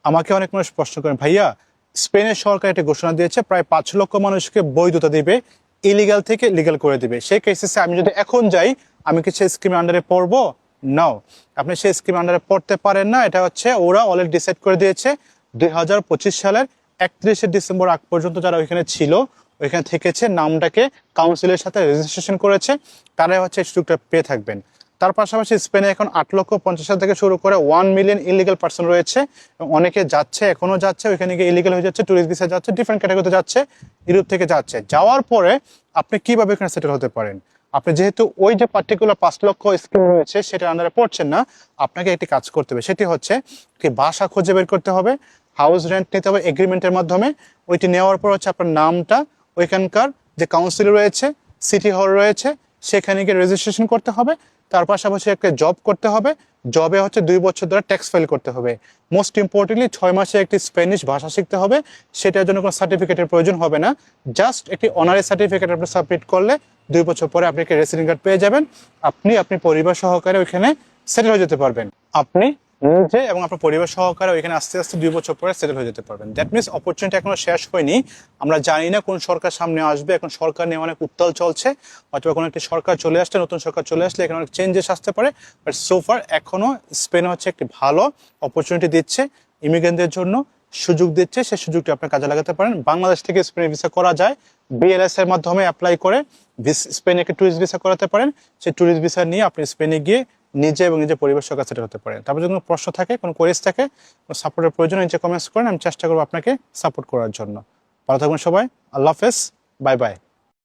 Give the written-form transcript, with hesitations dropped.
আমাকে অনেক মানুষ প্রশ্ন করেন, ভাইয়া স্পেনের সরকার একটা ঘোষণা দিয়েছে প্রায় 5 লক্ষ মানুষকে বৈধতা দিবে, ইলিগাল থেকে লিগাল করে দিবে। সেই কেসে আমি যদি এখন যাই, আমি কি সেই স্কিমের আন্ডারে পড়বো? নাও, আপনি সেই স্কিমের আন্ডারে পড়তে পারেন না। এটা হচ্ছে ওরা অলরেডি ডিসাইড করে দিয়েছে 2025 সালের 31শে ডিসেম্বর আগ পর্যন্ত যারা ওইখানে ছিল, ওইখানে থেকেছে, নামটাকে কাউন্সিলের সাথে রেজিস্ট্রেশন করেছে, তারাই হচ্ছে এই সুযোগটা পেয়ে থাকবেন। তার পাশাপাশি স্পেনে এখন 8,50,000 থেকে শুরু করে 1 মিলিয়ন ইলিগাল পার্সন রয়েছে। অনেকে যাচ্ছে, এখনো যাচ্ছে, ওইখানে গিয়ে ইলিগাল হয়ে যাচ্ছে, ট্যুরিস্ট ভিসা যাচ্ছে, ডিফারেন্ট ক্যাটাগরিতে যাচ্ছে, ইউরোপ থেকে যাচ্ছে। যাওয়ার পরে আপনি কিভাবে এখানে সেটেল হতে পারেন? আপনি যেহেতু ওই যে পার্টিকুলার 5 লক্ষ স্কিম রয়েছে সেটার আন্ডারে পড়ছেন না, আপনাকে একটি কাজ করতে হবে। সেটি হচ্ছে কি, বাসা খুঁজে বের করতে হবে, হাউস রেন্ট নিতে হবে এগ্রিমেন্টের মাধ্যমে। ওইটি নেওয়ার পর হচ্ছে আপনার নামটা ওইখানকার যে কাউন্সিল রয়েছে, সিটি হল রয়েছে, সেখানে গিয়ে রেজিস্ট্রেশন করতে হবে। তার পাশাপাশি একটা জব করতে হবে, জবে হচ্ছে 2 বছর ধরে ট্যাক্স ফাইল করতে হবে। মোস্ট ইম্পর্টেন্টলি 6 মাসে একটি স্প্যানিশ ভাষা শিখতে হবে। সেটার জন্য কোনো সার্টিফিকেটের প্রয়োজন হবে না, জাস্ট একটি অনারি সার্টিফিকেট আপনি সাবমিট করলে 2 বছর পরে আপনি একটা রেসিডেন্ট কার্ড পেয়ে যাবেন। আপনি পরিবার সহকারে ওইখানে সেটেল হয়ে যেতে পারবেন। আপনি নিজে এবং আপনার পরিবার সহকারে ওইখানে আস্তে আস্তে 2 বছর পরে সেটেল হয়ে যেতে পারবেন। দ্যাট মিনস অপরচুনিটি এখনো শেষ হয়নি। আমরা জানি না কোন সরকার সামনে আসবে, এখন সরকার নিয়ে অনেক উত্তাল চলছে, অথবা কোনো একটি সরকার চলে আসলে, নতুন সরকার চলে আসলে এখানে অনেক চেঞ্জেস আসতে পারে। বাট সোফার এখনো স্পেন হচ্ছে একটি ভালো অপরচুনিটি দিচ্ছে ইমিগ্রেন্টদের জন্য, সুযোগ দিচ্ছে। সেই সুযোগটি আপনি কাজে লাগাতে পারেন। বাংলাদেশ থেকে স্পেনে ভিসা করা যায়, বিএলএস এর মাধ্যমে অ্যাপ্লাই করে স্পেনে একটি ট্যুরিস্ট ভিসা করাতে পারেন। সেই ট্যুরিস্ট ভিসা নিয়ে আপনি স্পেনে গিয়ে নিজে এবং নিজের পরিবার সহকারে সেটেল হতে পারেন। তারপর যদি কোনো প্রশ্ন থাকে, কোনো কোয়েরিজ থাকে, কোনো সাপোর্টের প্রয়োজন, নিচে কমেন্টস করেন, আমি চেষ্টা করবো আপনাকে সাপোর্ট করার জন্য। ভালো থাকবেন সবাই, আল্লাহ হাফেজ, বাই বাই।